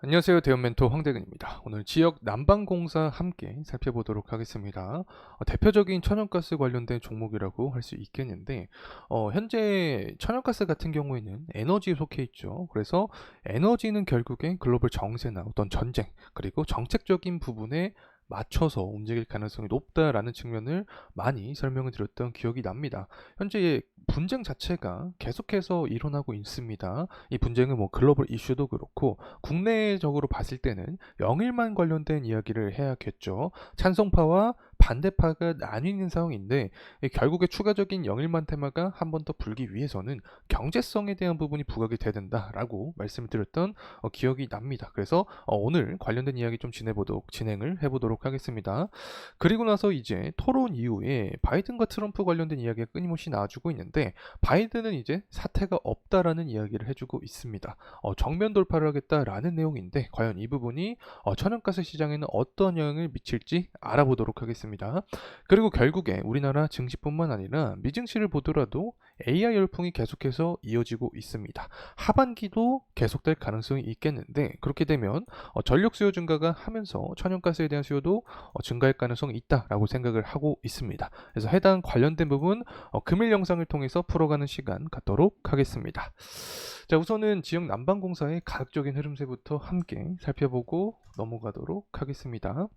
안녕하세요. 대형 멘토 황대근입니다. 오늘 지역 난방공사 함께 살펴보도록 하겠습니다. 대표적인 천연가스 관련된 종목이라고 할 수 있겠는데, 현재 천연가스 같은 경우에는 에너지에 속해 있죠. 그래서 에너지는 결국엔 글로벌 정세나 어떤 전쟁, 그리고 정책적인 부분에 맞춰서 움직일 가능성이 높다라는 측면을 많이 설명을 드렸던 기억이 납니다. 현재 분쟁 자체가 계속해서 일어나고 있습니다. 이 분쟁은 뭐 글로벌 이슈도 그렇고 국내적으로 봤을 때는 영일만 관련된 이야기를 해야겠죠. 찬성파와 반대파가 나뉘는 상황인데 결국에 추가적인 영일만 테마가 한 번 더 불기 위해서는 경제성에 대한 부분이 부각이 돼야 된다라고 말씀을 드렸던 기억이 납니다. 그래서 오늘 관련된 이야기 좀 진행을 해보도록 하겠습니다. 그리고 나서 이제 토론 이후에 바이든과 트럼프 관련된 이야기가 끊임없이 나와주고 있는데 바이든은 이제 사태가 없다라는 이야기를 해주고 있습니다. 정면 돌파를 하겠다라는 내용인데 과연 이 부분이 천연가스 시장에는 어떤 영향을 미칠지 알아보도록 하겠습니다. 그리고 결국에 우리나라 증시뿐만 아니라 미증시를 보더라도 AI 열풍이 계속해서 이어지고 있습니다. 하반기도 계속될 가능성이 있겠는데 그렇게 되면 전력 수요 증가가 하면서 천연가스에 대한 수요도 증가할 가능성이 있다라고 생각을 하고 있습니다. 그래서 해당 관련된 부분 금일 영상을 통해서 풀어가는 시간 갖도록 하겠습니다. 자, 우선은 지역 난방공사의 가격적인 흐름세부터 함께 살펴보고 넘어가도록 하겠습니다.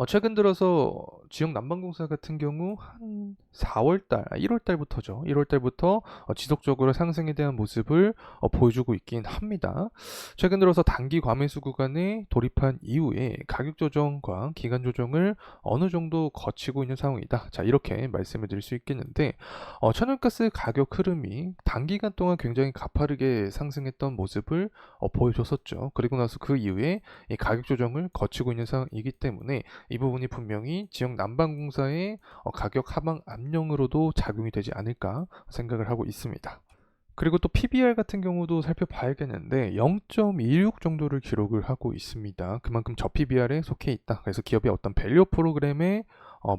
최근 들어서 지역 난방공사 같은 경우 한 4월달, 1월달부터죠. 1월달부터 지속적으로 상승에 대한 모습을 보여주고 있긴 합니다. 최근 들어서 단기 과매수 구간에 돌입한 이후에 가격 조정과 기간 조정을 어느 정도 거치고 있는 상황이다. 자, 이렇게 말씀을 드릴 수 있겠는데 천연가스 가격 흐름이 단기간 동안 굉장히 가파르게 상승했던 모습을 보여줬었죠. 그리고 나서 그 이후에 이 가격 조정을 거치고 있는 상황이기 때문에 이 부분이 분명히 지역 난방공사의 가격 하방 압력으로도 작용이 되지 않을까 생각을 하고 있습니다. 그리고 또 PBR 같은 경우도 살펴봐야겠는데 0.26 정도를 기록을 하고 있습니다. 그만큼 저PBR에 속해 있다. 그래서 기업의 어떤 밸류 프로그램에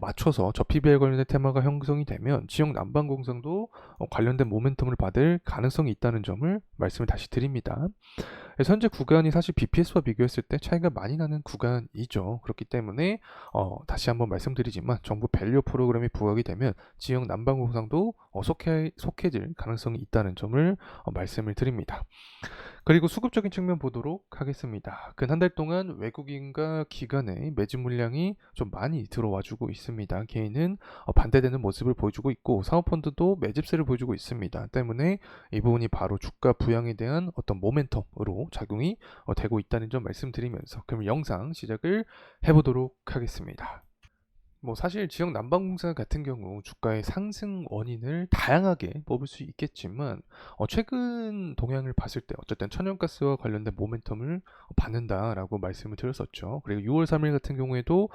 맞춰서 저PBR 관련된 테마가 형성이 되면 지역 난방공사도 관련된 모멘텀을 받을 가능성이 있다는 점을 말씀을 다시 드립니다. 그래서 현재 구간이 사실 BPS와 비교했을 때 차이가 많이 나는 구간이죠. 그렇기 때문에 다시 한번 말씀드리지만 정부 밸류 프로그램이 부각이 되면 지역 난방공사도 속해질 가능성이 있다는 점을 말씀을 드립니다. 그리고 수급적인 측면 보도록 하겠습니다. 근 한 달 동안 외국인과 기관의 매집 물량이 좀 많이 들어와주고 있습니다. 개인은 반대되는 모습을 보여주고 있고 사모펀드도 매집세를 보여주고 있습니다. 때문에 이 부분이 바로 주가 부양에 대한 어떤 모멘텀으로 작용이 되고 있다는 점 말씀드리면서 그럼 영상 시작을 해보도록 하겠습니다. 뭐 사실 지역 난방공사 같은 경우 주가의 상승 원인을 다양하게 뽑을 수 있겠지만 최근 동향을 봤을 때 어쨌든 천연가스와 관련된 모멘텀을 받는다라고 말씀을 드렸었죠. 그리고 6월 3일 같은 경우에도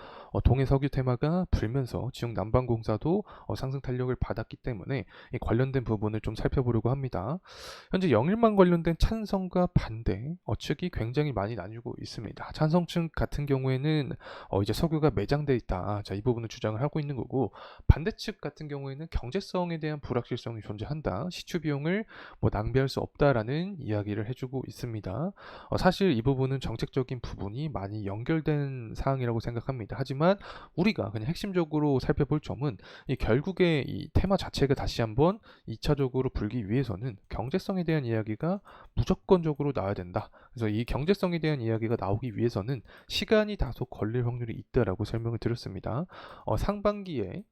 동해 석유 테마가 불면서 지역 난방공사도 상승 탄력을 받았기 때문에 이 관련된 부분을 좀 살펴보려고 합니다. 현재 영일만 관련된 찬성과 반대 측이 굉장히 많이 나뉘고 있습니다. 찬성층 같은 경우에는 이제 석유가 매장돼 있다. 자, 이 부분을 주장을 하고 있는 거고 반대측 같은 경우에는 경제성에 대한 불확실성이 존재한다. 시추 비용을 뭐 낭비할 수 없다라는 이야기를 해주고 있습니다. 사실 이 부분은 정책적인 부분이 많이 연결된 사항이라고 생각합니다. 하지만 우리가 그냥 핵심적으로 살펴볼 점은 이 결국에 이 테마 자체가 다시 한번 2차적으로 불기 위해서는 경제성에 대한 이야기가 무조건적으로 나와야 된다. 그래서 이 경제성에 대한 이야기가 나오기 위해서는 시간이 다소 걸릴 확률이 있다라고 설명을 드렸습니다. 상반기에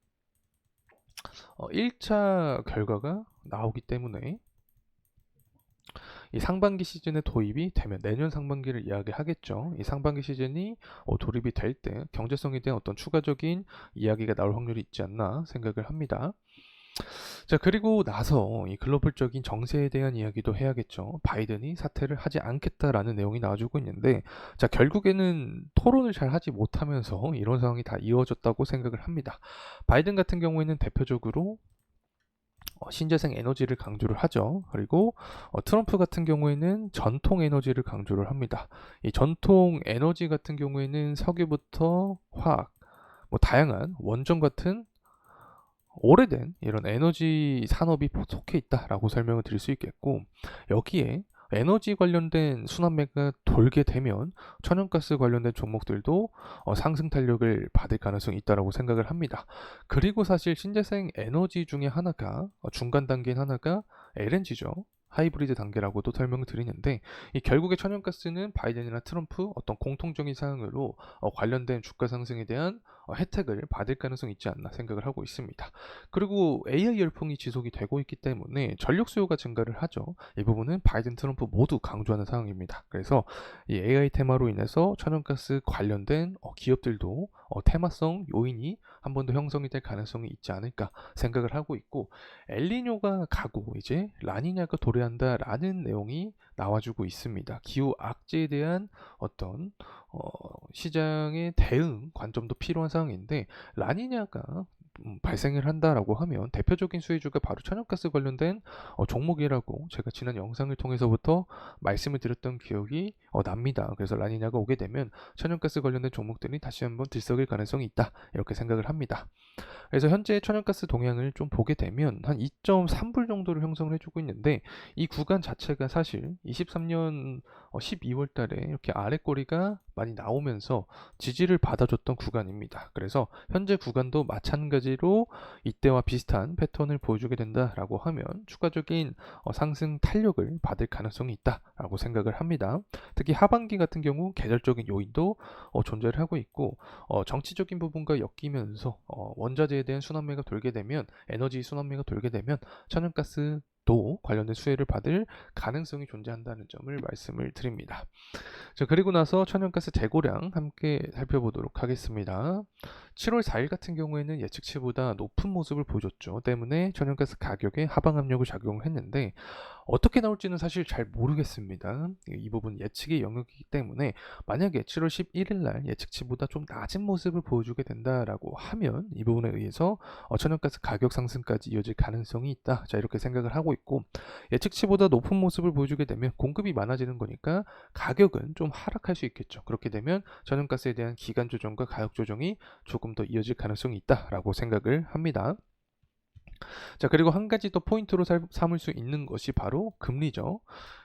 1차 결과가 나오기 때문에 이 상반기 시즌에 도입이 되면 내년 상반기를 이야기하겠죠. 이 상반기 시즌이 도입이 될 때 경제성에 대한 어떤 추가적인 이야기가 나올 확률이 있지 않나 생각을 합니다. 자, 그리고 나서 이 글로벌적인 정세에 대한 이야기도 해야겠죠. 바이든이 사퇴를 하지 않겠다라는 내용이 나와주고 있는데, 자, 결국에는 토론을 잘 하지 못하면서 이런 상황이 다 이어졌다고 생각을 합니다. 바이든 같은 경우에는 대표적으로 신재생 에너지를 강조를 하죠. 그리고 트럼프 같은 경우에는 전통 에너지를 강조를 합니다. 이 전통 에너지 같은 경우에는 석유부터 화학, 뭐 다양한 원전 같은 오래된 이런 에너지 산업이 속해 있다라고 설명을 드릴 수 있겠고 여기에 에너지 관련된 순환매가 돌게 되면 천연가스 관련된 종목들도 상승 탄력을 받을 가능성이 있다라고 생각을 합니다. 그리고 사실 신재생 에너지 중에 하나가 중간 단계인 하나가 LNG죠. 하이브리드 단계라고도 설명을 드리는데 이 결국에 천연가스는 바이든이나 트럼프 어떤 공통적인 사항으로 관련된 주가 상승에 대한 혜택을 받을 가능성이 있지 않나 생각을 하고 있습니다. 그리고 AI 열풍이 지속이 되고 있기 때문에 전력 수요가 증가를 하죠. 이 부분은 바이든, 트럼프 모두 강조하는 상황입니다. 그래서 이 AI 테마로 인해서 천연가스 관련된 기업들도 테마성 요인이 한 번 더 형성이 될 가능성이 있지 않을까 생각을 하고 있고 엘니뇨가 가고 이제 라니냐가 도래한다라는 내용이 나와주고 있습니다. 기후 악재에 대한 어떤 시장의 대응 관점도 필요한 상황인데 라니냐가 발생을 한다라고 하면 대표적인 수혜주가 바로 천연가스 관련된 종목이라고 제가 지난 영상을 통해서부터 말씀을 드렸던 기억이 납니다. 그래서 라니냐가 오게 되면 천연가스 관련된 종목들이 다시 한번 들썩일 가능성이 있다 이렇게 생각을 합니다. 그래서 현재 천연가스 동향을 좀 보게 되면 한 2.3불 정도를 형성을 해주고 있는데 이 구간 자체가 사실 23년 12월 달에 이렇게 아랫꼬리가 많이 나오면서 지지를 받아줬던 구간입니다. 그래서 현재 구간도 마찬가지로 이때와 비슷한 패턴을 보여주게 된다라고 하면 추가적인 상승 탄력을 받을 가능성이 있다라고 생각을 합니다. 특히 하반기 같은 경우 계절적인 요인도 존재를 하고 있고 정치적인 부분과 엮이면서 원자재에 대한 순환매가 돌게 되면 에너지 순환매가 돌게 되면 천연가스도 관련된 수혜를 받을 가능성이 존재한다는 점을 말씀을 드립니다. 자, 그리고 나서 천연가스 재고량 함께 살펴보도록 하겠습니다. 7월 4일 같은 경우에는 예측치보다 높은 모습을 보여줬죠. 때문에 천연가스 가격에 하방 압력을 작용을 했는데 어떻게 나올지는 사실 잘 모르겠습니다. 이 부분 예측의 영역이기 때문에 만약에 7월 11일 날 예측치보다 좀 낮은 모습을 보여주게 된다라고 하면 이 부분에 의해서 천연가스 가격 상승까지 이어질 가능성이 있다. 자, 이렇게 생각을 하고 있고 예측치보다 높은 모습을 보여주게 되면 공급이 많아지는 거니까 가격은 좀 하락할 수 있겠죠. 그렇게 되면 천연가스에 대한 기간 조정과 가격 조정이 조금 더 이어질 가능성이 있다라고 생각을 합니다. 자, 그리고 한 가지 더 포인트로 삼을 수 있는 것이 바로 금리죠.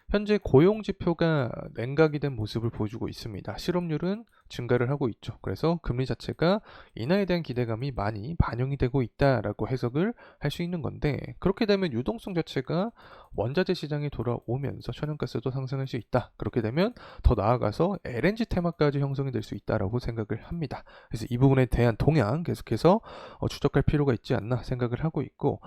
현재 고용 지표가 냉각이 된 모습을 보여주고 있습니다. 실업률은 증가를 하고 있죠. 그래서 금리 자체가 인하에 대한 기대감이 많이 반영이 되고 있다라고 해석을 할 수 있는 건데 그렇게 되면 유동성 자체가 원자재 시장에 돌아오면서 천연가스도 상승할 수 있다. 그렇게 되면 더 나아가서 LNG 테마까지 형성이 될 수 있다라고 생각을 합니다. 그래서 이 부분에 대한 동향 계속해서 추적할 필요가 있지 않나 생각을 하고 있고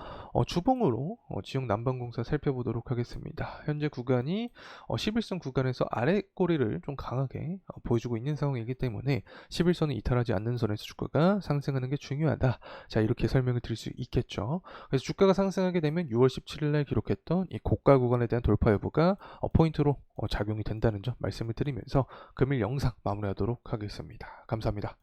주봉으로 지역 난방공사 살펴보도록 하겠습니다. 현재 구간이 11선 구간에서 아랫꼬리를 좀 강하게 보여주고 있는 상황이기 때문에 11선을 이탈하지 않는 선에서 주가가 상승하는 게 중요하다. 자, 이렇게 설명을 드릴 수 있겠죠. 그래서 주가가 상승하게 되면 6월 17일 날 기록했던 이 고가 구간에 대한 돌파 여부가 포인트로 작용이 된다는 점 말씀을 드리면서 금일 영상 마무리하도록 하겠습니다. 감사합니다.